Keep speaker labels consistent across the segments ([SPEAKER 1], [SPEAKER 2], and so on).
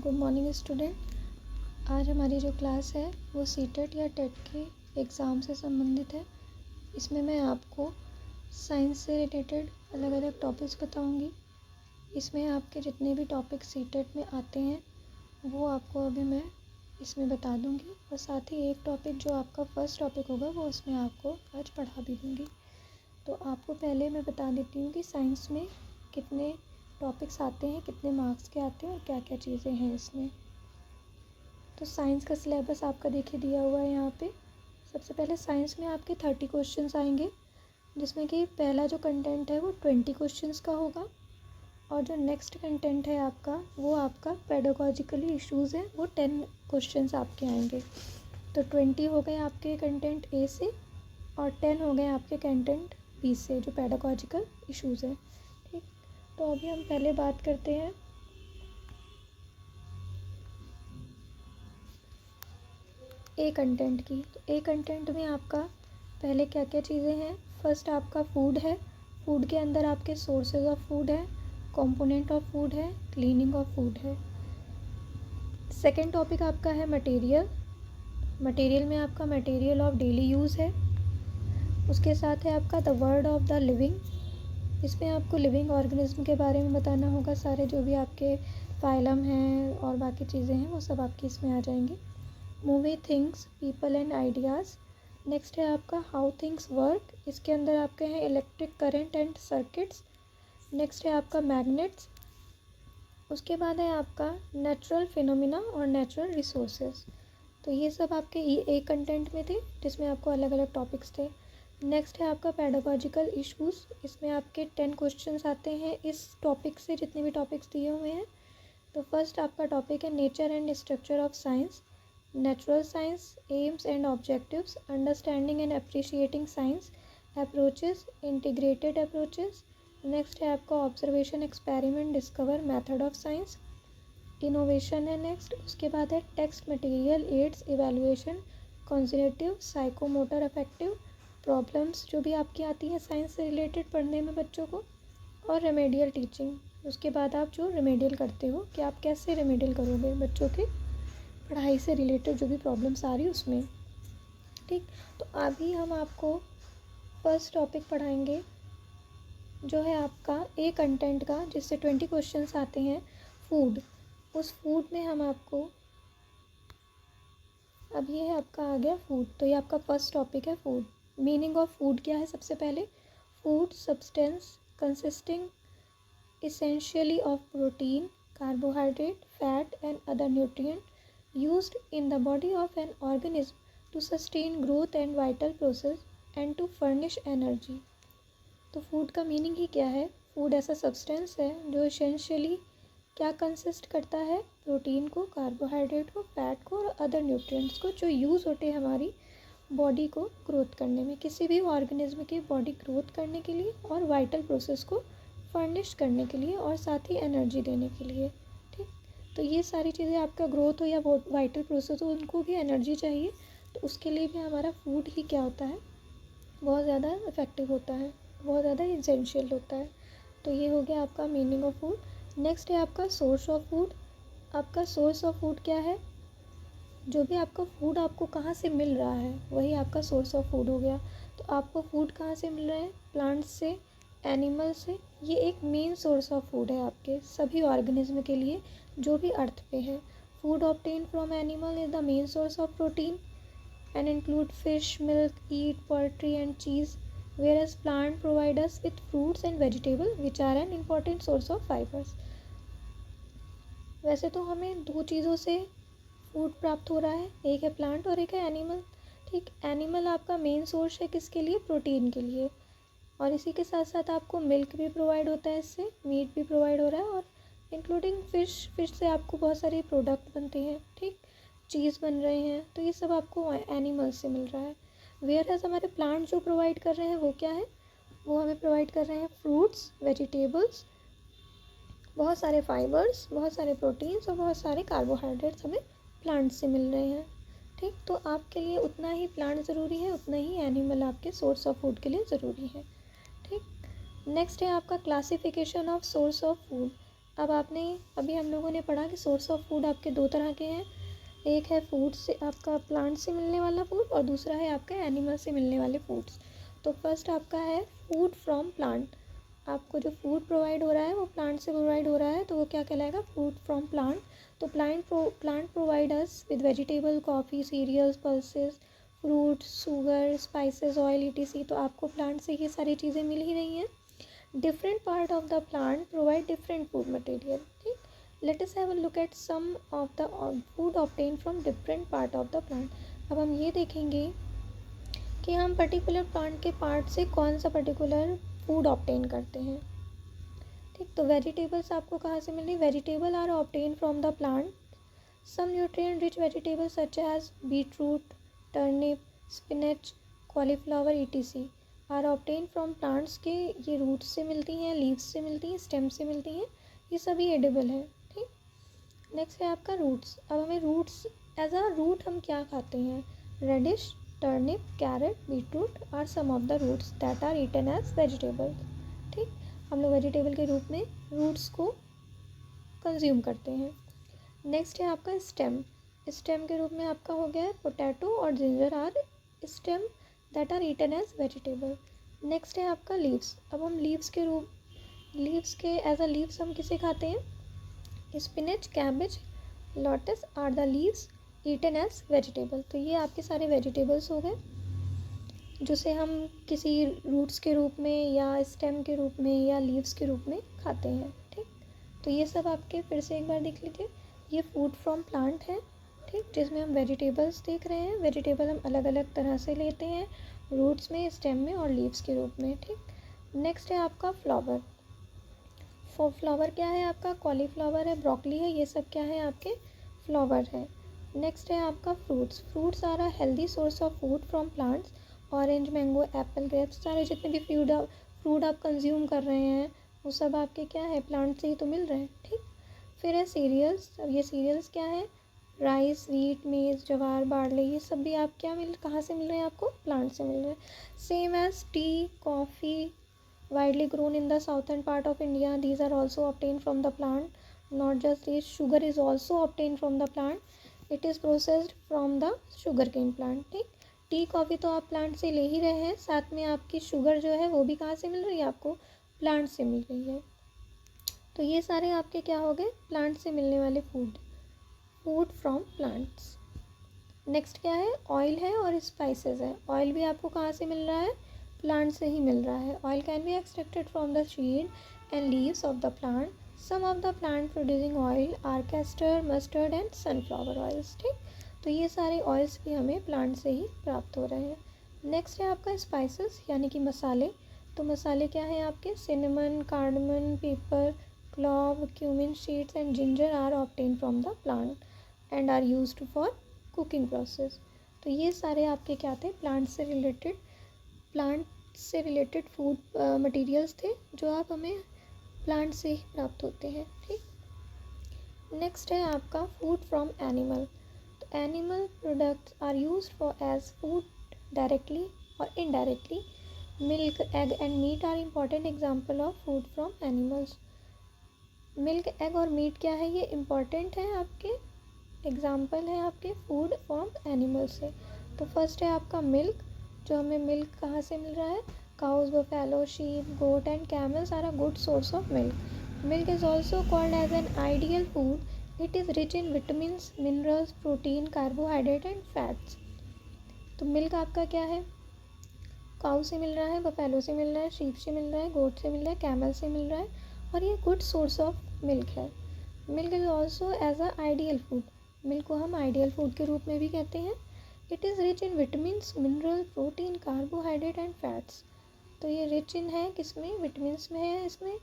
[SPEAKER 1] Good morning student. आज हमारी जो क्लास है वो सीटेट या टेट के एग्ज़ाम से संबंधित है। इसमें मैं आपको साइंस से रिलेटेड अलग अलग टॉपिक्स बताऊंगी। इसमें आपके जितने भी टॉपिक सीटेट में आते हैं वो आपको अभी मैं इसमें बता दूंगी, और साथ ही एक टॉपिक जो आपका फर्स्ट टॉपिक होगा वो उसमें आपको आज पढ़ा भी दूंगी। तो आपको पहले मैं बता देती हूँ कि साइंस में कितने टॉपिक्स आते हैं, कितने मार्क्स के आते हैं और क्या क्या चीज़ें हैं इसमें। तो साइंस का सिलेबस आपका देखिए दिया हुआ है यहाँ पे। सबसे पहले साइंस में आपके 30 क्वेश्चंस आएंगे, जिसमें कि पहला जो कंटेंट है वो 20 क्वेश्चंस का होगा, और जो नेक्स्ट कंटेंट है आपका वो आपका पेडागॉजिकली इश्यूज़ है, वो 10 क्वेश्चंस आपके आएंगे। तो 20 हो गए आपके कंटेंट ए से और 10 हो गए आपके कंटेंट बी से, जो पेडागॉजिकल इश्यूज़ है। ठीक, तो अभी हम पहले बात करते हैं ए कंटेंट की। तो ए कंटेंट में आपका पहले क्या क्या चीज़ें हैं। फर्स्ट आपका फूड है। फूड के अंदर आपके सोर्सेज ऑफ फूड है, कंपोनेंट ऑफ फूड है, क्लीनिंग ऑफ फूड है। सेकंड टॉपिक आपका है मटेरियल। मटेरियल में आपका मटेरियल ऑफ डेली यूज़ है। उसके साथ है आपका the world of the living. इसमें आपको लिविंग ऑर्गेनिज्म के बारे में बताना होगा। सारे जो भी आपके फाइलम हैं और बाकी चीज़ें हैं वो सब आपकी इसमें आ जाएंगी। Movie, things, people and ideas. Next है आपका हाउ थिंग्स वर्क। इसके अंदर आपके हैं electric current and circuits. Next है आपका मैग्नेट्स। उसके बाद है आपका नेचुरल फिनोमिना और नेचुरल रिसोर्सेज। तो ये सब आपके एक कंटेंट में थे, जिसमें आपको अलग अलग टॉपिक्स थे। नेक्स्ट है आपका पेडागॉजिकल इश्यूज़। इसमें आपके 10 क्वेश्चंस आते हैं इस टॉपिक से, जितने भी टॉपिक्स दिए हुए हैं। तो फर्स्ट आपका टॉपिक है nature and structure of science, natural science, aims and objectives, understanding and appreciating science, approaches, integrated approaches. Next है आपका observation, experiment, discover, method of science, innovation है नेक्स्ट। उसके बाद है text material, aids, evaluation, cognitive, psychomotor affective, problems जो भी आपकी आती हैं साइंस से रिलेटेड पढ़ने में बच्चों को, और रेमेडियल टीचिंग। उसके बाद आप जो रेमेडियल करते हो कि आप कैसे रेमेडियल करोगे बच्चों के पढ़ाई से रिलेटेड जो भी प्रॉब्लम्स आ रही उसमें। ठीक, तो अभी हम आपको फर्स्ट टॉपिक पढ़ाएंगे जो है आपका ए कंटेंट का, जिससे 20 क्वेश्चंस आते हैं, फूड। उस फूड में हम आपको, अब ये है आपका आ गया फूड। तो ये आपका फर्स्ट टॉपिक है फूड। मीनिंग ऑफ फूड क्या है सबसे पहले। Food substance consisting essentially of protein, carbohydrate, fat and other nutrient used in the body of an organism to sustain growth and vital process and to furnish energy। तो food का meaning ही क्या है। Food ऐसा substance है जो essentially क्या consist करता है, प्रोटीन को, कार्बोहाइड्रेट को, फैट को और अदर न्यूट्रिएंट्स को, जो यूज़ होते हैं हमारी बॉडी को ग्रोथ करने में, किसी भी ऑर्गेनिज्म की बॉडी ग्रोथ करने के लिए और वाइटल प्रोसेस को फर्निश करने के लिए और साथ ही एनर्जी देने के लिए। ठीक, तो ये सारी चीज़ें आपका ग्रोथ हो या वाइटल प्रोसेस हो, उनको भी एनर्जी चाहिए। तो उसके लिए भी हमारा फूड ही क्या होता है, बहुत ज़्यादा इफ़ेक्टिव होता है, बहुत ज़्यादा इसेंशियल होता है। तो ये हो गया आपका मीनिंग ऑफ फूड। नेक्स्ट है आपका सोर्स ऑफ फूड। आपका सोर्स ऑफ फूड क्या है, जो भी आपका फूड आपको कहाँ से मिल रहा है वही आपका सोर्स ऑफ फूड हो गया। तो आपको फूड कहाँ से मिल रहा है, प्लांट्स से, एनिमल से। ये एक मेन सोर्स ऑफ फूड है आपके सभी ऑर्गेनिज्म के लिए जो भी अर्थ पे है। Food obtain from animal is the main source of protein and include fish, milk, meat, poultry and cheese, whereas plant provide us with fruits and vegetables which are an important source of fibers। वैसे तो हमें दो चीज़ों से food प्राप्त हो रहा है, एक है प्लांट और एक है एनिमल। ठीक, एनिमल आपका मेन सोर्स है किसके लिए, प्रोटीन के लिए, और इसी के साथ साथ आपको मिल्क भी प्रोवाइड होता है, इससे मीट भी प्रोवाइड हो रहा है, और इंक्लूडिंग फिश से आपको बहुत सारे प्रोडक्ट बनते हैं। ठीक, चीज़ बन रहे हैं, तो ये सब आपको एनिमल से मिल रहा है। वेयर एज हमारे प्लांट जो प्रोवाइड कर रहे हैं वो क्या है, वो हमें प्रोवाइड कर रहे हैं फ्रूट्स, वेजिटेबल्स, बहुत सारे फाइबर्स, बहुत सारे प्रोटीन्स और बहुत सारे कार्बोहाइड्रेट्स हमें प्लांट से मिल रहे हैं। ठीक, तो आपके लिए उतना ही प्लांट ज़रूरी है, उतना ही एनिमल आपके सोर्स ऑफ फूड के लिए ज़रूरी है। ठीक, नेक्स्ट है आपका classification of source of food. अब अभी हम लोगों ने पढ़ा कि सोर्स ऑफ फूड आपके दो तरह के हैं। एक है फूड से आपका प्लांट से मिलने वाला फूड और दूसरा है आपका एनिमल से मिलने वाले फूड्स। तो फर्स्ट आपका है फूड फ्रॉम प्लांट। आपको जो फूड प्रोवाइड हो रहा है वो प्लांट से प्रोवाइड हो रहा है, तो वो क्या कहलाएगा? Food from plant. तो plant provide us with vegetable, coffee, cereals, pulses, fruit, sugar, spices, oil, etc. तो आपको प्लांट से ये सारी चीज़ें मिल ही रही हैं। Different part of the plant provide different food material. ठीक, let us have a look at some of the food obtain from different part of the plant. अब हम ये देखेंगे कि हम पर्टिकुलर प्लांट के पार्ट से कौन सा पर्टिकुलर फूड ऑब्टेन करते हैं। ठीक, तो वेजिटेबल्स आपको कहाँ से मिल रही? Vegetable are obtain from the plant. Some nutrient rich vegetables such as beetroot, turnip, spinach, cauliflower etc are obtain from plants के। ये रूट्स से मिलती हैं, लीव्स से मिलती हैं, स्टेम से मिलती हैं, ये सभी एडिबल है। ठीक, नेक्स्ट है आपका रूट्स। अब हमें रूट्स, एज अ रूट हम क्या खाते हैं? Radish, turnip, carrot, beetroot are some of the roots that are eaten as vegetable. ठीक, हम लोग वेजिटेबल के रूप में रूट्स को कंज्यूम करते हैं। नेक्स्ट है आपका स्टेम। स्टेम के रूप में आपका हो गया है पोटैटो और ginger are stem that are eaten as vegetable. Next है आपका लीव्स। अब हम लीव्स के एज अ लीव्स हम किसे खाते हैं? Spinach, cabbage, lotus are the leaves eaten as vegetable. तो ये आपके सारे वेजिटेबल्स हो गए जिसे हम किसी रूट्स के रूप में या स्टेम के रूप में या लीव्स के रूप में खाते हैं। ठीक, तो ये सब आपके फिर से एक बार देख लीजिए। ये फूड फ्रॉम प्लांट है, ठीक, जिसमें हम वेजिटेबल्स देख रहे हैं। वेजिटेबल हम अलग अलग तरह से लेते हैं, रूट्स में, स्टेम में और लीव्स के रूप में। ठीक, नेक्स्ट है आपका फ्लावर। फ्लावर क्या है आपका? कॉलीफ्लावर है, ब्रोकली है, ये सब क्या है? आपके फ्लावर है। नेक्स्ट है आपका fruits. Fruits are a healthy source of food from plants. Orange, mango, apple, grapes, सारे जितने भी फ्रूट आप कंज्यूम कर रहे हैं वो सब आपके क्या है? प्लांट से ही तो मिल रहे हैं। ठीक, फिर है सीरियल्स। अब ये सीरियल्स क्या है? राइस, व्हीट, मेज, ज्वार, बार्ले, ये सब भी आप कहाँ से मिल रहे हैं? आपको प्लांट से मिल रहे हैं। Same as tea, coffee, widely grown in the southern part of India. These are also obtained from the plant. Not just this, sugar is also obtained from the plant. It is processed from the sugarcane plant. ठीक, T, coffee तो आप plant से ले ही रहे हैं, साथ में आपकी शुगर जो है वो भी कहाँ से मिल रही है? आपको प्लांट से मिल रही है। तो ये सारे आपके क्या हो गए? प्लांट से मिलने वाले फूड फ्रॉम प्लांट्स। नेक्स्ट क्या है? ऑयल है और स्पाइसेस है। ऑयल भी आपको कहाँ से मिल रहा है? प्लांट से ही मिल रहा है। Oil can be extracted from the seed and leaves of the plant. Some of the plant producing oil are castor, mustard and sunflower oils. ठीक, तो ये सारे ऑयल्स भी हमें प्लांट से ही प्राप्त हो रहे हैं। नेक्स्ट है आपका स्पाइसेस यानी कि मसाले। तो मसाले क्या हैं आपके? Cinnamon, cardamom, pepper, clove, cumin seeds and ginger are obtain from the plant and are used for cooking process. तो ये सारे आपके क्या थे? प्लांट से रिलेटेड फूड मटेरियल्स थे जो आप हमें प्लांट से ही प्राप्त होते हैं। ठीक, नेक्स्ट है आपका फूड फ्रॉम एनिमल। तो animal products are used for as food directly और indirectly. Milk, egg and meat are important example of food from animals. Milk, egg और मीट क्या है? ये इम्पॉर्टेंट है आपके एग्जाम्पल है आपके फूड फ्रॉम एनिमल से। तो फर्स्ट है आपका मिल्क। जो हमें मिल्क कहाँ से मिल रहा है? Cows, buffalo, sheep, goat and camels are a good source of milk. Milk is also called as an ideal food. It is rich in vitamins, minerals, protein, carbohydrate and fats. तो milk आपका क्या है? Cow से मिल रहा है, buffalo से मिल रहा है, शीप से मिल रहा है, गोट से मिल रहा है, कैमल से मिल रहा है और ये गुड सोर्स ऑफ मिल्क है। Milk is also as a ideal food. Milk को हम आइडियल फूड के रूप में भी कहते हैं। It is rich in vitamins, mineral, protein, carbohydrate and fats. तो ये रिच इन है किसमें? विटामिन्स में है, इसमें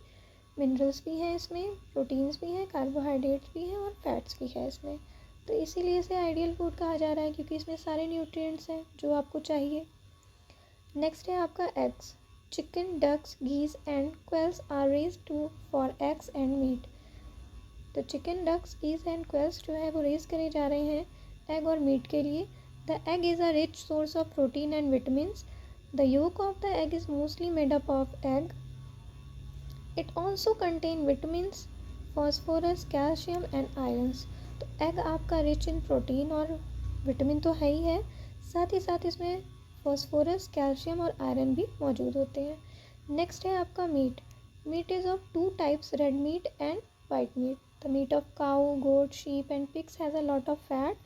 [SPEAKER 1] मिनरल्स भी हैं, इसमें प्रोटीन्स भी हैं, कार्बोहाइड्रेट्स भी हैं और फैट्स भी है इसमें। तो इसीलिए इसे आइडियल फूड कहा जा रहा है क्योंकि इसमें सारे न्यूट्रिएंट्स हैं जो आपको चाहिए। नेक्स्ट है आपका eggs. Chicken, ducks, geese and quails are raised for eggs and meat. तो chicken, ducks, geese and quails जो है वो रेज करे जा रहे हैं एग और मीट के लिए। The egg is a rich source of protein and vitamins. The yolk of the egg is mostly made up of egg. It also contains vitamins, phosphorus, calcium and irons. तो egg आपका rich in protein और vitamin तो है ही है, साथ ही साथ इसमें phosphorus, calcium और आयरन भी मौजूद होते हैं। नेक्स्ट है आपका meat. Meat is of two types, red meat and white meat. The meat of cow, goat, sheep and pigs has a lot of fat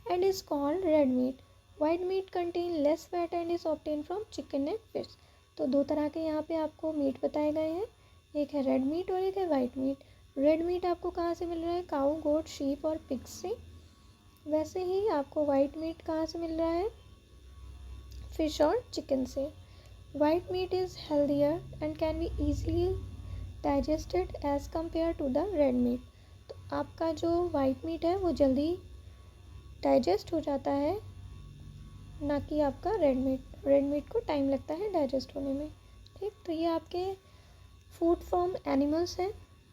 [SPEAKER 1] and is called red meat. White meat contain less fat and is obtained from chicken and fish. तो दो तरह के यहाँ पे आपको meet बताए गए हैं, एक है रेड मीट और एक है वाइट मीट। रेड मीट आपको कहाँ से मिल रहा है? काऊ, गोट, शीप और पिग्स से। वैसे ही आपको वाइट मीट कहाँ से मिल रहा है? फिश और चिकन से। White meat is healthier and can be easily digested as compare to the red meat. तो आपका जो वाइट मीट है वो जल्दी डाइजेस्ट हो जाता है, ना कि आपका रेड मीट। रेड मीट को टाइम लगता है डाइजेस्ट होने में। ठीक, तो ये आपके फूड फ्रॉम एनिमल्स हैं।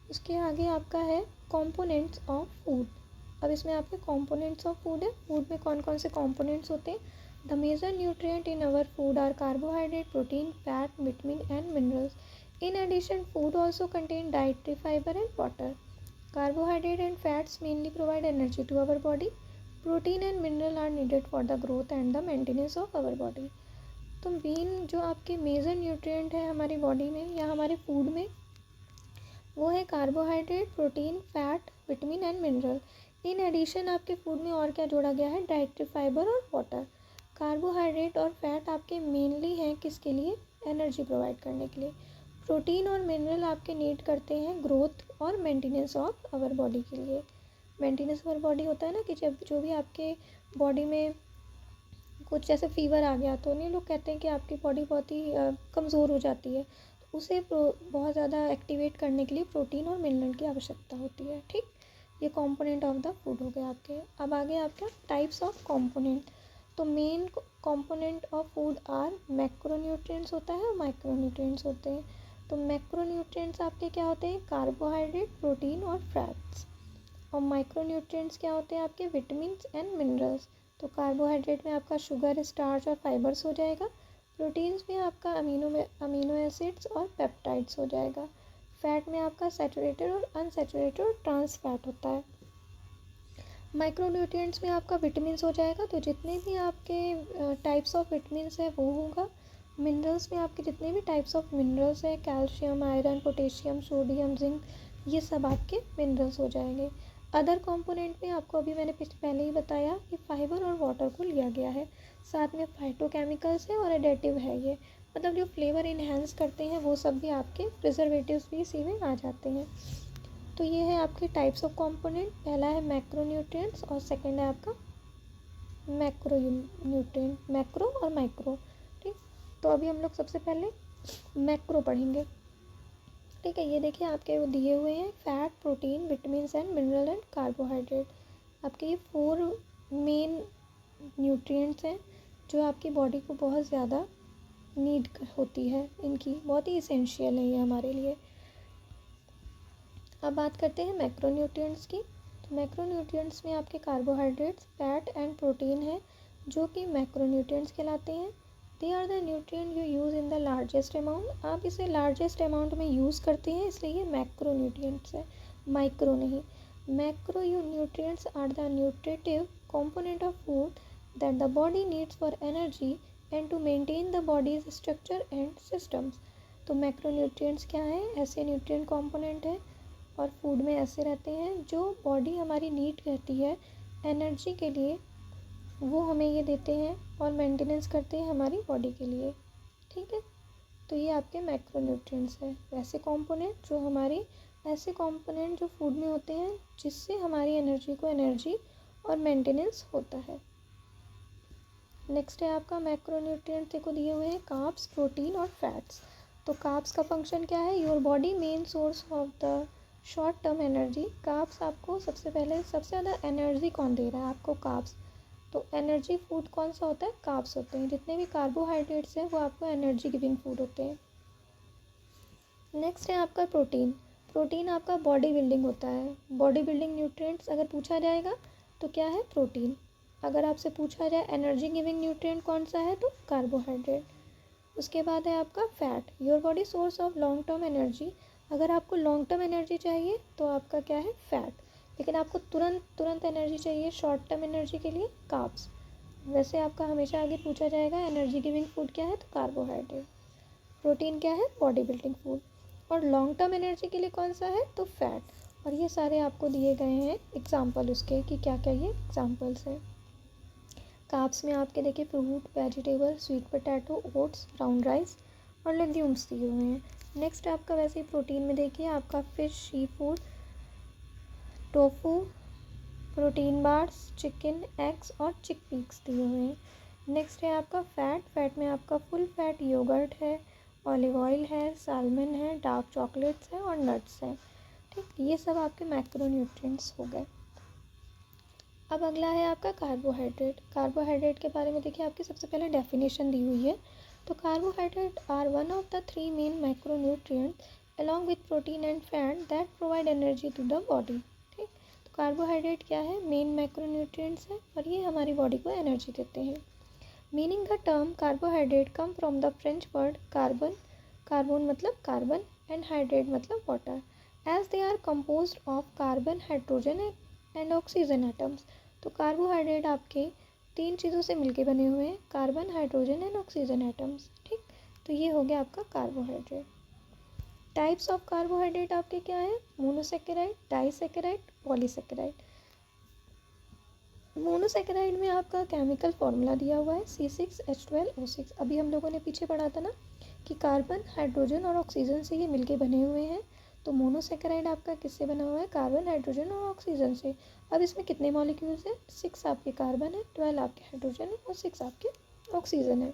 [SPEAKER 1] उसके आगे आपका है कंपोनेंट्स ऑफ फूड। अब इसमें आपके कंपोनेंट्स ऑफ फूड है। फूड में कौन कौन से कंपोनेंट्स होते हैं? The major nutrient in our food are carbohydrate, protein, fat, vitamin and minerals. In addition, food also contain dietary fiber and water. Carbohydrate and fats mainly provide energy to our body. Protein and mineral are needed for the growth and the maintenance of our body. तो main जो आपके major nutrient है हमारी body में या हमारे food में, वो है carbohydrate, protein, fat, vitamin and mineral. In addition आपके फूड में और क्या जोड़ा गया है? डाइटरी फाइबर और वाटर। कार्बोहाइड्रेट और फैट आपके मेनली हैं किसके लिए? एनर्जी प्रोवाइड करने के लिए। प्रोटीन और मिनरल आपके नीड करते हैं ग्रोथ और मेंटेनेंस ऑफ आवर बॉडी के लिए। मेंटेनेंस ऑफ बॉडी होता है ना कि जब जो भी आपके बॉडी में कुछ जैसे फीवर आ गया तो नहीं, लोग कहते हैं कि आपकी बॉडी बहुत ही कमज़ोर हो जाती है, तो उसे बहुत ज़्यादा एक्टिवेट करने के लिए प्रोटीन और मिनरल की आवश्यकता होती है। ठीक, ये कंपोनेंट ऑफ द फूड हो गए आपके। अब आगे आपका टाइप्स ऑफ कंपोनेंट। तो main component of food are macronutrients होता है और माइक्रोन्यूट्रिएंट्स होते हैं। तो मैक्रोन्यूट्रिएंट्स आपके क्या होते हैं? कार्बोहाइड्रेट, प्रोटीन और फैट्स। और माइक्रोन्यूट्रिएंट्स क्या होते हैं आपके? Vitamins and minerals. तो कार्बोहाइड्रेट में आपका शुगर, स्टार्च और फाइबर्स हो जाएगा। प्रोटीन्स में आपका अमीनो एसिड्स और पेप्टाइड्स हो जाएगा। फैट में आपका सैचुरेटेड और अनसैचुरेटेड और ट्रांस फैट होता है। माइक्रोन्यूट्रिएंट्स में आपका विटामिन्स हो जाएगा, तो जितने भी आपके टाइप्स ऑफ विटामिन्स है वो होगा। मिनरल्स में आपके जितने भी टाइप्स ऑफ मिनरल्स है, calcium, iron, potassium, sodium, zinc, ये सब आपके मिनरल्स हो जाएंगे। अदर कंपोनेंट में आपको अभी मैंने पहले ही बताया कि फाइबर और वाटर को लिया गया है। साथ में फाइटोकेमिकल्स है और एडेटिव है, ये मतलब जो फ्लेवर इन्हेंस करते हैं वो सब भी आपके प्रिजर्वेटिव्स भी इसी में आ जाते हैं। तो ये है आपके टाइप्स ऑफ कंपोनेंट। पहला है मैक्रोन्यूट्रिएंट्स और सेकंड है आपका मैक्रोन्यूट्रिएंट, मैक्रो और माइक्रो। ठीक, तो अभी हम लोग सबसे पहले मैक्रो पढ़ेंगे। ठीक है, ये देखिए आपके वो दिए हुए हैं fat, protein, vitamins and mineral and carbohydrate. आपके ये 4 मेन न्यूट्रिएंट्स हैं जो आपकी बॉडी को बहुत ज़्यादा नीड होती है, इनकी बहुत ही इसेंशियल है ये हमारे लिए। अब बात करते हैं मैक्रोन्यूट्रिएंट्स की। तो मैक्रोन्यूट्रिएंट्स में आपके कार्बोहाइड्रेट्स, फैट एंड प्रोटीन है जो कि मैक्रोन्यूट्रिएंट्स कहलाते हैं। They are the nutrient you use in the largest amount. आप इसे लार्जेस्ट अमाउंट में यूज़ करते हैं, इसलिए ये मैक्रोन्यूट्रिएंट्स है, माइक्रो नहीं। Macro nutrients are the nutritive component of food that the body needs for energy and to maintain the body's structure and systems. तो मैक्रोन्यूट्रिएंट्स क्या है? ऐसे न्यूट्रिएंट कंपोनेंट है और फूड में ऐसे रहते हैं जो बॉडी हमारी नीड करती है एनर्जी के लिए, वो हमें ये देते हैं और मेंटेनेंस करते हैं हमारी बॉडी के लिए। ठीक है, तो ये आपके मैक्रोन्यूट्रिएंट्स है, वैसे कंपोनेंट जो हमारी ऐसे कंपोनेंट जो फूड में होते हैं जिससे हमारी एनर्जी को एनर्जी और मेंटेनेंस होता है। नेक्स्ट है आपका मैक्रोन्यूट्रिएंट देखो दिए हुए हैं कार्ब्स, प्रोटीन और फैट्स। तो कार्ब्स का फंक्शन क्या है? Your body main source of the short term energy. Carbs आपको सबसे ज़्यादा एनर्जी कौन दे रहा है आपको? कार्ब्स। तो एनर्जी फूड कौन सा होता है? कार्ब्स होते हैं। जितने भी कार्बोहाइड्रेट्स हैं वो आपको एनर्जी गिविंग फूड होते हैं। नेक्स्ट है आपका प्रोटीन। प्रोटीन आपका बॉडी बिल्डिंग होता है। बॉडी बिल्डिंग न्यूट्रिएंट्स अगर पूछा जाएगा तो क्या है? प्रोटीन। अगर आपसे पूछा जाए एनर्जी गिविंग न्यूट्रिएंट कौन सा है, तो कार्बोहाइड्रेट। उसके बाद है आपका fat. Your body source of long term energy. अगर आपको लॉन्ग टर्म एनर्जी चाहिए तो आपका क्या है, फैट। लेकिन आपको तुरंत एनर्जी चाहिए शॉर्ट टर्म एनर्जी के लिए, कार्ब्स। वैसे आपका हमेशा आगे पूछा जाएगा एनर्जी गिविंग फूड क्या है, तो कार्बोहाइड्रेट। प्रोटीन क्या है, बॉडी बिल्डिंग फूड। और लॉन्ग टर्म एनर्जी के लिए कौन सा है, तो फैट। और ये सारे आपको दिए गए हैं एग्जाम्पल उसके कि क्या क्या ये एग्जाम्पल्स हैं। कार्ब्स में आपके देखिए fruit, vegetable, sweet potato, oats, brown rice और लेग्यूम्स दिए हुए हैं। नेक्स्ट आपका वैसे ही प्रोटीन में देखिए आपका fish, sea food, tofu, protein bars, chicken, eggs और चिकपीस दिए हुए हैं। नेक्स्ट है आपका फैट में आपका फुल फैट योगर्ट है, ऑलिव ऑयल है, सालमन है, डार्क चॉकलेट्स है और नट्स है। ठीक, ये सब आपके मैक्रोन्यूट्रिएंट्स हो गए। अब अगला है आपका कार्बोहाइड्रेट। कार्बोहाइड्रेट के बारे में देखिए आपकी सबसे पहले डेफिनेशन दी हुई है। तो carbohydrate are one of the three main macronutrients along with protein and fat that provide energy to the body. ठीक, तो कार्बोहाइड्रेट क्या है, मेन मैक्रोन्यूट्रिएंट्स है और ये हमारी बॉडी को एनर्जी देते हैं। Meaning the term carbohydrate come from the French word carbon, carbon मतलब कार्बन एंड हाइड्रेट मतलब water, as they are composed of carbon, hydrogen and oxygen atoms. तो कार्बोहाइड्रेट आपके तीन चीज़ों से मिलके बने हुए हैं, carbon, hydrogen and oxygen atoms. ठीक, तो ये हो गया आपका कार्बोहाइड्रेट। टाइप्स ऑफ कार्बोहाइड्रेट आपके क्या है, मोनोसेकेराइड, डाइसेकेराइड, पॉलीसेकेराइड। मोनोसेकेराइड में आपका केमिकल फॉर्मूला दिया हुआ है C6H12O6। अभी हम लोगों ने पीछे पढ़ा था ना कि कार्बन, हाइड्रोजन और ऑक्सीजन से ये मिलके बने हुए हैं। तो मोनोसेकेराइड आपका किससे बना हुआ है, कार्बन, हाइड्रोजन और ऑक्सीजन से। अब इसमें कितने मॉलिक्यूल्स हैं, 6 आपके कार्बन है, 12 आपके हाइड्रोजन है और 6 आपके ऑक्सीजन है।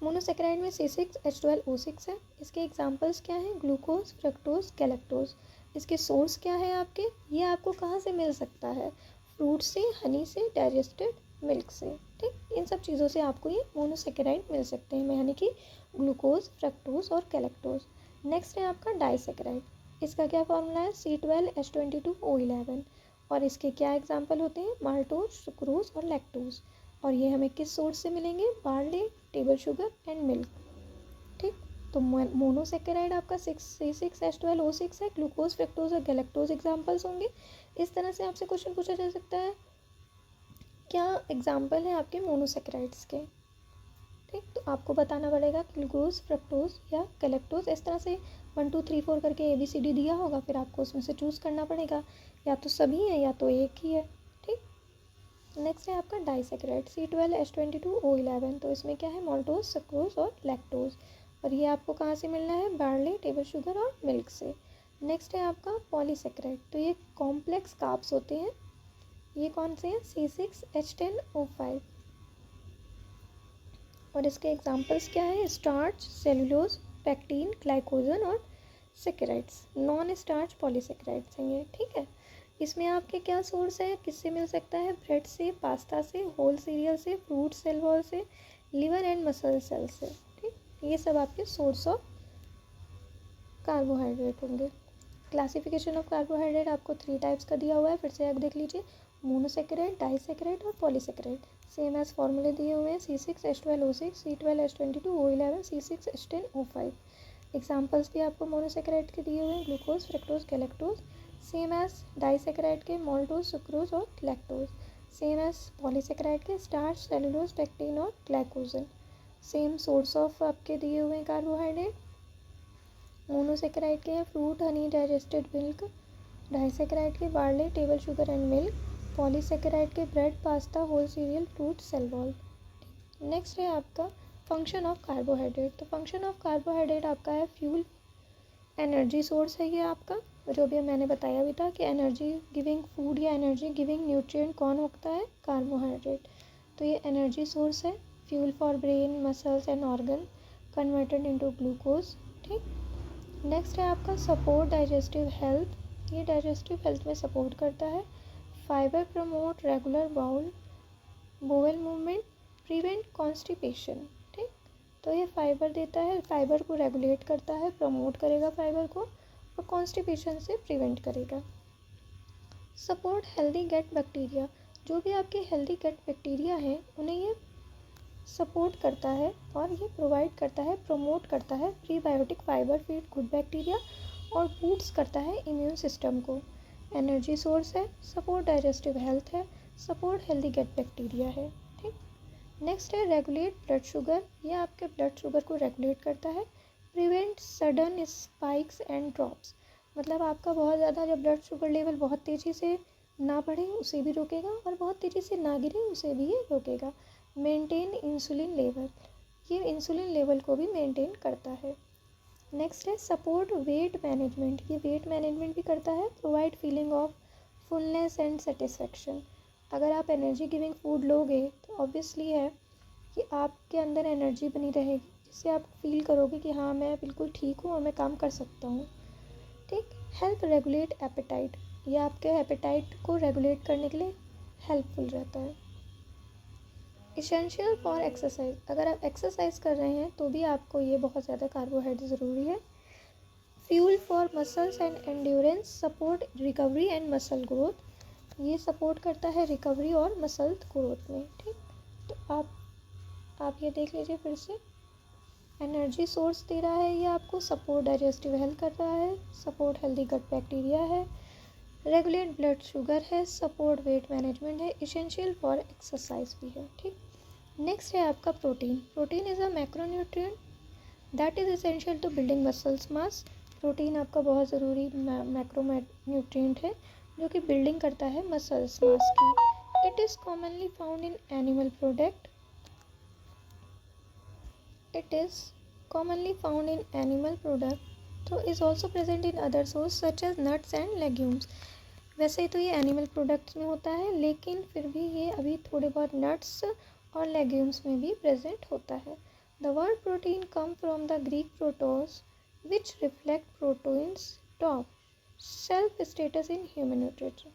[SPEAKER 1] मोनोसेकेराइड में C6H12O6 है। इसके एग्जांपल्स क्या हैं, ग्लूकोज, फ्रक्टोज, गैलेक्टोज। इसके सोर्स क्या है आपके, ये आपको कहाँ से मिल सकता है, फ्रूट से, हनी से, डाइजेस्टेड मिल्क से। ठीक, इन सब चीज़ों से आपको ये मोनोसेकेराइड मिल सकते हैं, यानी कि ग्लूकोज, फ्रक्टोज और गैलेक्टोज। नेक्स्ट है आपका डाइसेकेराइड। इसका क्या फॉर्मूला है, C12H22O11। और इसके क्या एग्जाम्पल होते हैं, माल्टोज, सुक्रोज और लैक्टोज। और ये हमें किस सोर्स से मिलेंगे, barley, table sugar and milk. ठीक, तो मोनोसेकेराइड आपका C6H12O6 है, ग्लूकोज, फ्रक्टोज और गैलेक्टोज एग्जाम्पल्स होंगे। इस तरह से आपसे क्वेश्चन पूछा जा सकता है, क्या एग्जाम्पल है आपके मोनोसेकेराइड्स के। ठीक, तो आपको बताना पड़ेगा ग्लूकोज, फ्रक्टोज या गैलेक्टोज। इस तरह से 1 2 3 4 करके ABCD दिया होगा, फिर आपको उसमें से चूज़ करना पड़ेगा, या तो सभी है या तो एक ही है। ठीक, नेक्स्ट है आपका डाइसेकेराइड C12H22O11। तो इसमें क्या है, माल्टोज, सक्रोज और लैक्टोज। और ये आपको कहाँ से मिलना है, बार्ले, टेबल शुगर और मिल्क से। नेक्स्ट है आपका पॉलीसेकेराइड। तो ये कॉम्प्लेक्स कार्ब्स होते हैं। ये कौन से हैं, C6H10O5। और इसके एग्जांपल्स क्या है, स्टार्च, सेलुलोज, पैक्टीन, ग्लाइकोजन और सेकेराइड्स। नॉन स्टार्च पॉलीसेकेराइड्स हैं ये। ठीक है, इसमें आपके क्या सोर्स है, किससे मिल सकता है, ब्रेड से, पास्ता से, होल सीरियल से, फ्रूट सेल वॉल से, लिवर एंड मसल सेल से। ठीक, ये सब आपके सोर्स ऑफ कार्बोहाइड्रेट होंगे। क्लासिफिकेशन ऑफ कार्बोहाइड्रेट आपको 3 टाइप्स का दिया हुआ है, फिर से आप देख लीजिए, मोनोसेकेराइड, डाइसेकेराइड और पॉलीसेकेराइड। सेम एज फॉर्मूले दिए हुए हैं, C6H12O6, C12H22O11, C6H10O5। एग्जाम्पल्स भी आपको मोनोसेकेराइड के दिए हुए हैं, glucose, fructose, galactose. Same as disaccharide के माल्टोज, सुक्रोज और लैक्टोज। सेम एज पॉलीसेकेराइड के स्टार्च, सेलुलोज, पैक्टीन और ग्लाइकोजन। सेम सोर्स ऑफ आपके दिए हुए हैं कार्बोहाइड्रेट। मोनोसेकेराइड के हैं fruit, honey, digested milk. Disaccharide के barley, table sugar and milk. Polysaccharide के bread, pasta, whole cereal, fruit, cell wall. Next है आपका फंक्शन ऑफ कार्बोहाइड्रेट। तो फंक्शन ऑफ कार्बोहाइड्रेट आपका है फ्यूल, एनर्जी सोर्स है ये आपका, जो भी मैंने बताया भी था कि एनर्जी गिविंग फूड या एनर्जी गिविंग न्यूट्रिएंट कौन होता है, कार्बोहाइड्रेट। तो ये एनर्जी सोर्स है, fuel for brain, muscles and organ, converted into glucose. ठीक, नेक्स्ट है आपका सपोर्ट डाइजेस्टिव हेल्थ। ये डाइजेस्टिव हेल्थ में सपोर्ट करता है। Fibre promote regular bowel movement, prevent constipation. ठीक, तो ये फाइबर देता है, फाइबर को रेगुलेट करता है, प्रमोट करेगा फाइबर को और कॉन्स्टिपेशन से प्रिवेंट करेगा। Support healthy gut bacteria. जो भी आपके हेल्दी गट बैक्टीरिया हैं उन्हें ये सपोर्ट करता है और ये प्रोवाइड करता है, प्रमोट करता है prebiotic fibre feed good bacteria और बूस्ट करता है इम्यून सिस्टम को। एनर्जी सोर्स है, सपोर्ट डाइजेस्टिव हेल्थ है, सपोर्ट हेल्दी गट बैक्टीरिया है। ठीक, नेक्स्ट है रेगुलेट ब्लड शुगर। ये आपके ब्लड शुगर को रेगुलेट करता है। Prevent sudden spikes and drops, मतलब आपका बहुत ज़्यादा जब ब्लड शुगर लेवल बहुत तेज़ी से ना बढ़े उसे भी रोकेगा और बहुत तेज़ी से ना गिरे उसे भी ये रोकेगा। मेंटेन इंसुलिन लेवल, ये इंसुलिन लेवल को भी मेंटेन करता है। नेक्स्ट है सपोर्ट वेट मैनेजमेंट। ये वेट मैनेजमेंट भी करता है। Provide feeling of fullness and satisfaction. अगर आप एनर्जी गिविंग फूड लोगे तो ऑब्वियसली है कि आपके अंदर एनर्जी बनी रहेगी, जिससे आप फील करोगे कि हाँ मैं बिल्कुल ठीक हूँ और मैं काम कर सकता हूँ। ठीक, हेल्प रेगुलेट एपेटाइट, ये आपके एपेटाइट को रेगुलेट करने के लिए हेल्पफुल रहता है। इसेंशियल फॉर एक्सरसाइज, अगर आप एक्सरसाइज कर रहे हैं तो भी आपको ये बहुत ज़्यादा कार्बोहाइड्रेट ज़रूरी है। Fuel for muscles and endurance, support recovery and muscle growth, ये सपोर्ट करता है रिकवरी और मसल ग्रोथ में। ठीक, तो आप ये देख लीजिए फिर से। एनर्जी सोर्स दे रहा है ये आपको, सपोर्ट डाइजेस्टिव हेल्थ कर रहा है, सपोर्ट हेल्दी गट बैक्टीरिया है, रेगुलेट ब्लड शुगर है, सपोर्ट वेट मैनेजमेंट है, इसेंशियल फॉर एक्सरसाइज भी है। ठीक, नेक्स्ट है आपका protein. Protein is a macronutrient that is essential to building muscles mass. Protein आपका बहुत ज़रूरी मैक्रोन्यूट्रिएंट है जो कि बिल्डिंग करता है मसल्स मास की। It is commonly found in animal product, it is commonly found in animal product so is also present in other sources such as nuts and legumes। वैसे तो ये एनिमल प्रोडक्ट्स में होता है लेकिन फिर भी ये अभी थोड़े बहुत नट्स और लेग्यूम्स में भी प्रेजेंट होता है। The word protein come from the Greek protos which reflect proteins top self status in human nutrition.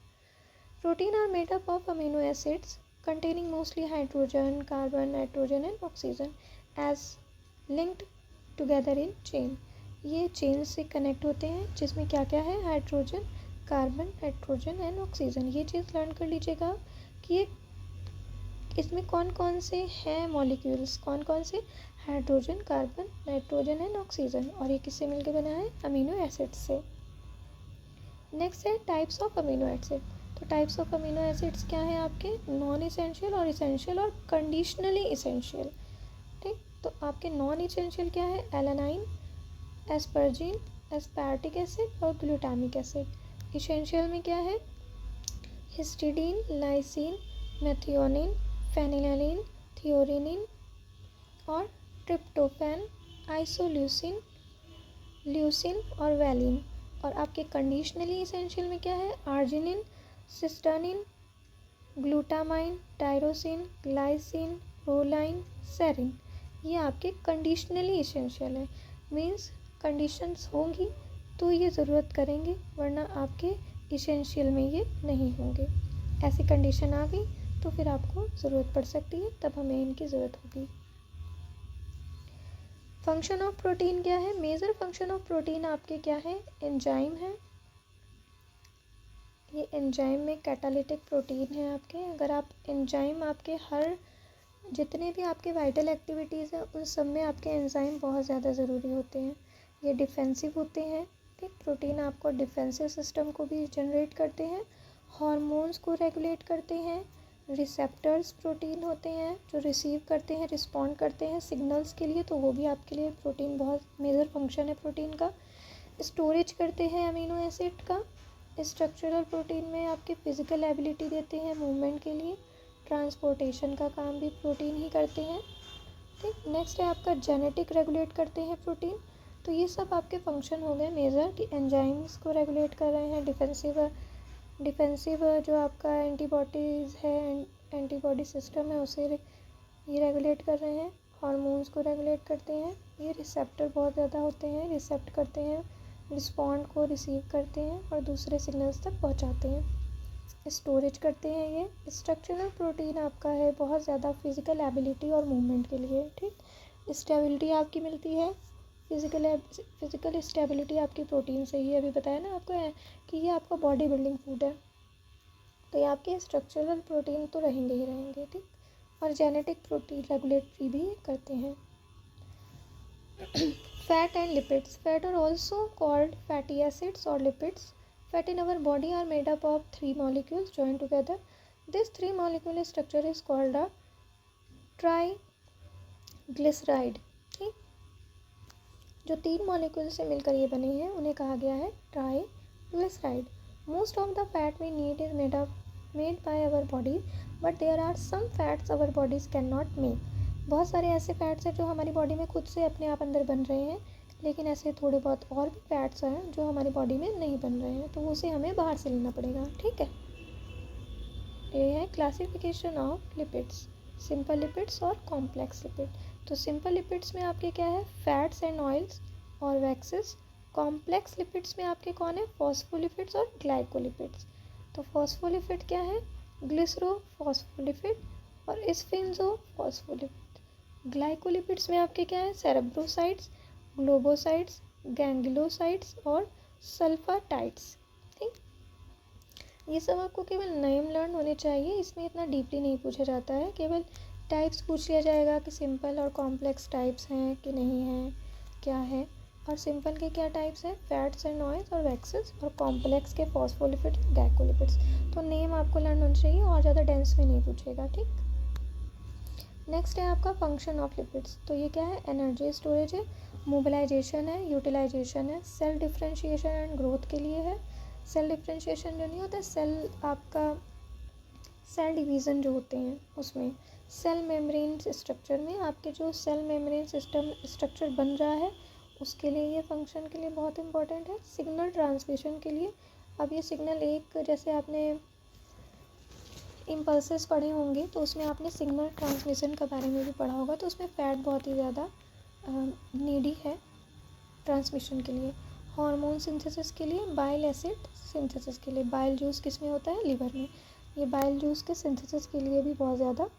[SPEAKER 1] Protein are made up of amino acids containing mostly hydrogen, carbon, nitrogen and oxygen as linked together in chain। ये chain से connect होते हैं जिसमें क्या क्या है, hydrogen, carbon, nitrogen and oxygen. ये चीज़ learn कर लीजिएगा कि ये इसमें कौन कौन से हैं मॉलिक्यूल्स, कौन कौन से, hydrogen, carbon, nitrogen and oxygen, और ये किससे मिलकर बना है, अमीनो एसिड से। नेक्स्ट है टाइप्स ऑफ अमीनो एसिड। तो टाइप्स ऑफ अमीनो एसिड्स क्या हैं आपके, नॉन इसेंशियल और इसेंशियल और कंडीशनली इसेंशियल। ठीक, तो आपके नॉन इसेंशियल क्या है, एलानाइन, एस्परजिन, एस्पार्टिक एसिड और ग्लूटामिक एसिड। इसेंशियल में क्या है, हिस्टिडीन, लाइसिन, मेथियोनिन, फेनिलैलानाइन, थियोरेनिन और ट्रिप्टोफैन, आइसोल्यूसिन, ल्यूसिन और वैलिन। और आपके कंडीशनली इसेंशियल में क्या है, arginine, cysteine, glutamine, tyrosine, glycine, proline, serine. ये आपके कंडीशनली इसेंशियल है, मीन्स कंडीशंस होंगी तो ये ज़रूरत करेंगे वरना आपके इसेंशियल में ये नहीं होंगे। ऐसी कंडीशन आ गई तो फिर आपको ज़रूरत पड़ सकती है, तब हमें इनकी ज़रूरत होगी। फंक्शन ऑफ प्रोटीन क्या है, मेजर फंक्शन ऑफ प्रोटीन आपके क्या है, एंजाइम है। ये एंजाइम में कैटालिटिक प्रोटीन है आपके। अगर आप एंजाइम आपके हर जितने भी आपके वाइटल एक्टिविटीज़ हैं उन सब में आपके एंजाइम बहुत ज़्यादा ज़रूरी होते हैं। ये डिफेंसिव होते हैं। ठीक, प्रोटीन आपको डिफेंसिव सिस्टम को भी जनरेट करते हैं, हार्मोन्स को रेगुलेट करते हैं, रिसेप्टर्स प्रोटीन होते हैं जो रिसीव करते हैं, रिस्पॉन्ड करते हैं सिग्नल्स के लिए, तो वो भी आपके लिए प्रोटीन बहुत मेजर फंक्शन है प्रोटीन का। स्टोरेज करते हैं अमीनो एसिड का। स्ट्रक्चरल प्रोटीन में आपकी फिजिकल एबिलिटी देते हैं मूवमेंट के लिए। ट्रांसपोर्टेशन का काम भी प्रोटीन ही करते हैं। ठीक, नेक्स्ट है आपका जेनेटिक रेगुलेट करते हैं प्रोटीन। तो ये सब आपके फंक्शन हो गए मेजर कि एंजाइम्स को रेगुलेट कर रहे हैं, डिफेंसिव जो आपका एंटीबॉडीज़ है, एंटीबॉडी सिस्टम है उसे ये रेगुलेट कर रहे हैं, हार्मोन्स को रेगुलेट करते हैं, ये रिसेप्टर बहुत ज़्यादा होते हैं, रिसेप्ट करते हैं, रिस्पॉन्ड को रिसीव करते हैं और दूसरे सिग्नल्स तक पहुंचाते हैं, स्टोरेज करते हैं। ये स्ट्रक्चरल प्रोटीन आपका है बहुत ज़्यादा फिज़िकल एबिलिटी और मूवमेंट के लिए। ठीक, स्टेबिलिटी आपकी मिलती है, फिज़िकल स्टेबिलिटी आपकी प्रोटीन से ही, अभी बताया ना आपको है कि ये आपका बॉडी बिल्डिंग फूड है, तो ये आपके स्ट्रक्चरल प्रोटीन तो रहेंगे ही रहेंगे। ठीक, और जेनेटिक प्रोटीन रेगुलेटरी भी करते हैं। Fat and lipids, fat are also called fatty acids और lipids. Fat in our body are made up of 3 molecules joined together. This 3 molecule structure is called a triglyceride. ठीक, जो 3 molecule से मिलकर ये बने हैं उन्हें कहा गया है triglyceride. Most of the fat we need is made by our body, but there are some fats our bodies can not make. बहुत सारे ऐसे फैट्स हैं जो हमारी बॉडी में खुद से अपने आप अंदर बन रहे हैं, लेकिन ऐसे थोड़े बहुत और भी फैट्स हैं जो हमारी बॉडी में नहीं बन रहे हैं, तो उसे हमें बाहर से लेना पड़ेगा। ठीक है, ये है classification of lipids, simple lipids और कॉम्प्लेक्स लिपिड। तो सिंपल लिपिड्स में आपके क्या है, फैट्स एंड ऑयल्स और वैक्सेस। कॉम्प्लेक्स लिपिड्स में आपके कौन है, फॉस्फोलिपिड्स और ग्लाइकोलिपिड्स। तो फॉस्फोलिपिड क्या है, ग्लिसरोफॉस्फोलिपिड और स्फिंक्सोफॉस्फोलिपिड। ग्लाइकोलिपिड्स में आपके क्या है, सेरेब्रोसाइड्स, ग्लोबोसाइड्स, गैंग्लियोसाइड्स और सल्फाटाइड्स। ठीक, ये सब आपको केवल नेम लर्न होने चाहिए, इसमें इतना डीपली नहीं पूछा जाता है। केवल टाइप्स पूछ लिया जाएगा कि सिंपल और कॉम्प्लेक्स टाइप्स हैं कि नहीं हैं, क्या है। और सिंपल के क्या टाइप्स हैं, फैट्स एंड ऑयल्स और वैक्सेस, और कॉम्प्लेक्स के फॉस्फोलिपिड्स, ग्लाइकोलिपिड्स। तो नेम आपको लर्न होना चाहिए और ज़्यादा डेंस में नहीं पूछेगा। ठीक, नेक्स्ट है आपका फंक्शन ऑफ लिपिड्स। तो ये क्या है, एनर्जी स्टोरेज है, मोबिलाइजेशन है, यूटिलाइजेशन है, सेल डिफ्रेंशिएशन एंड ग्रोथ के लिए है। सेल डिफ्रेंशिएशन जो नहीं होता, सेल आपका सेल डिवीज़न जो होते हैं उसमें, सेल मेम्ब्रेन स्ट्रक्चर में आपके जो सेल मेम्ब्रेन सिस्टम स्ट्रक्चर बन रहा है उसके लिए ये फंक्शन के लिए बहुत इंपॉर्टेंट है। सिग्नल ट्रांसमिशन के लिए, अब ये सिग्नल एक, जैसे आपने इम्पल्सेस पढ़े होंगे तो उसमें आपने सिग्नल ट्रांसमिशन के बारे में भी पढ़ा होगा, तो उसमें फ़ैट बहुत ही ज़्यादा नीडी है ट्रांसमिशन के लिए। हार्मोन सिंथेसिस के लिए, बाइल एसिड सिंथेसिस के लिए, बाइल जूस किस में होता है, लिवर में। ये बाइल जूस के सिंथेसिस के लिए भी बहुत ज़्यादा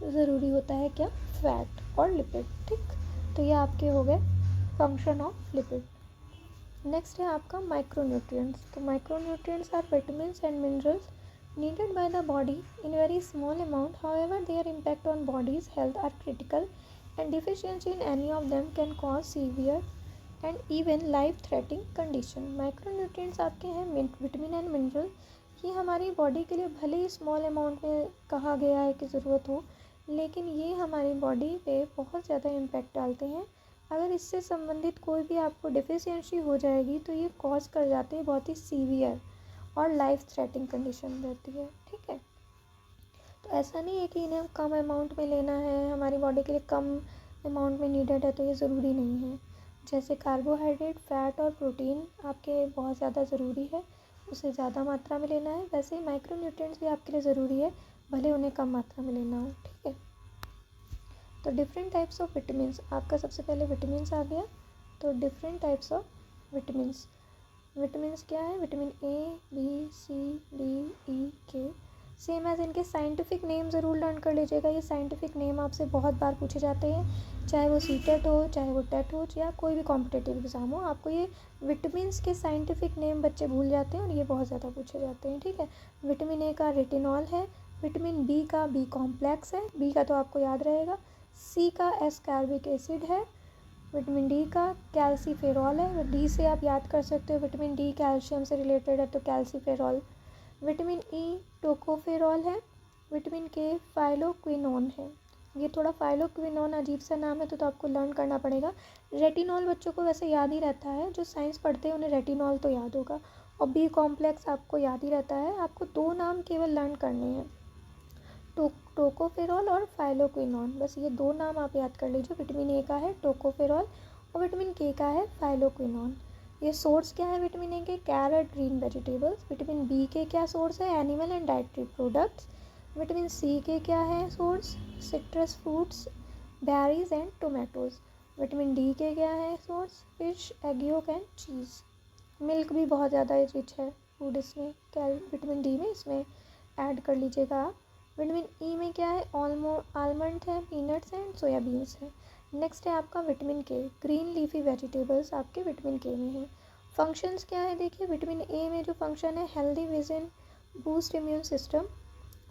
[SPEAKER 1] ज़रूरी होता है क्या, फैट और लिपिड। ठीक, तो ये आपके हो गए फंक्शन ऑफ लिपिड। नेक्स्ट है आपका माइक्रोन्यूट्रिएंट्स। तो micronutrients are vitamins and minerals needed by the body in very small amount. However, their impact on body's health are critical, and deficiency in any of them can cause severe and even life-threatening condition. Micronutrients आपके हैं vitamin and mineral. ये हमारी body के लिए भले ही small amount में कहा गया है कि ज़रूरत हो, लेकिन ये हमारी बॉडी पे बहुत ज़्यादा इम्पैक्ट डालते हैं। अगर इससे संबंधित कोई भी आपको डिफिशियंसी हो जाएगी तो ये कॉज कर जाते हैं बहुत ही सीवियर और लाइफ थ्रेटनिंग कंडीशन रहती है। ठीक है, तो ऐसा नहीं है कि इन्हें कम अमाउंट में लेना है, हमारी बॉडी के लिए कम अमाउंट में नीडेड है तो ये ज़रूरी नहीं है। जैसे कार्बोहाइड्रेट, फैट और प्रोटीन आपके बहुत ज़्यादा ज़रूरी है, उसे ज़्यादा मात्रा में लेना है, वैसे ही माइक्रोन्यूट्रिएंट्स भी आपके लिए ज़रूरी है, भले उन्हें कम मात्रा में लेना हो। ठीक है, तो डिफरेंट टाइप्स ऑफ विटामिन्स, आपका सबसे पहले विटामिन्स आ गया। तो different types of vitamins, vitamins क्या है, vitamin A, B, C, D, E, K. Same as इनके साइंटिफिक नेम ज़रूर लर्न कर लीजिएगा। ये साइंटिफिक नेम आपसे बहुत बार पूछे जाते हैं, चाहे वो सीटेट हो, चाहे वो टेट हो, या कोई भी कॉम्पिटिटिव एग्ज़ाम हो, आपको ये विटामिन्स के साइंटिफिक नेम बच्चे भूल जाते हैं और ये बहुत ज़्यादा पूछे जाते हैं। ठीक है, विटामिन ए का रेटिनॉल है, विटामिन बी का बी कॉम्प्लेक्स है, बी का तो आपको याद रहेगा, सी का एस्कॉर्बिक एसिड है, विटामिन डी का कैल्सीफेरॉल है, डी से आप याद कर सकते हो विटामिन डी कैल्शियम से रिलेटेड है तो कैल्सीफेरॉल। विटामिन ई टोकोफेरॉल है, विटामिन के फाइलोक्विनोन है। ये थोड़ा फाइलोक्विनोन अजीब सा नाम है तो आपको लर्न करना पड़ेगा। रेटिनॉल बच्चों को वैसे याद ही रहता है, जो साइंस पढ़ते हैं उन्हें रेटिनॉल तो याद होगा, और बी कॉम्प्लेक्स आपको याद ही रहता है। आपको 2 नाम केवल लर्न करने हैं, टोकोफेरॉल और फाइलोक्विनोन, बस ये 2 नाम आप याद कर लीजिए। विटामिन ए का है टोकोफेरॉल और विटामिन के का है फाइलोक्विनोन। ये सोर्स क्या है विटामिन ए के, carrot, green vegetables. Vitamin B के क्या सोर्स है, animal and dietary products. Vitamin C के क्या है source, citrus fruits, berries and tomatoes. Vitamin D के क्या है source, fish, egg yolk and cheese. Milk भी बहुत ज़्यादा रिच है फूड इसमें, क्या विटामिन डी में, इसमें ऐड कर लीजिएगा आप। विटामिन ई में क्या है, आलमंड है, पीनट्स एंड सोयाबीन्स है। नेक्स्ट है आपका विटामिन के, ग्रीन लीफी वेजिटेबल्स आपके विटामिन के में है। फंक्शंस क्या है देखिए, विटामिन ए में जो फंक्शन है, healthy vision, boost immune system,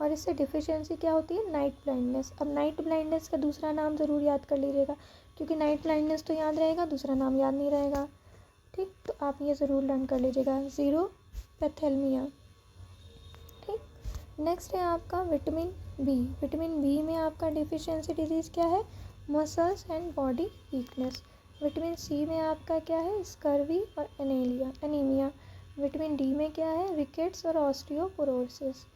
[SPEAKER 1] और इससे डिफिशियंसी क्या होती है, नाइट ब्लाइंडनेस। अब नाइट ब्लाइंडनेस का दूसरा नाम ज़रूर याद कर लीजिएगा, क्योंकि नाइट ब्लाइंडनेस तो याद रहेगा, दूसरा नाम याद नहीं रहेगा। ठीक, तो आप ये ज़रूर लर्न कर लीजिएगा, ज़ीरोपैथेल्मिया। ठीक, नेक्स्ट है आपका विटामिन बी। विटामिन बी में आपका डिफिशियंसी डिजीज़ क्या है, muscles and body weakness. Vitamin C में आपका क्या है, स्कर्वी और एनीमिया। विटामिन डी में क्या है, रिकेट्स और ऑस्टियोपोरोसिस।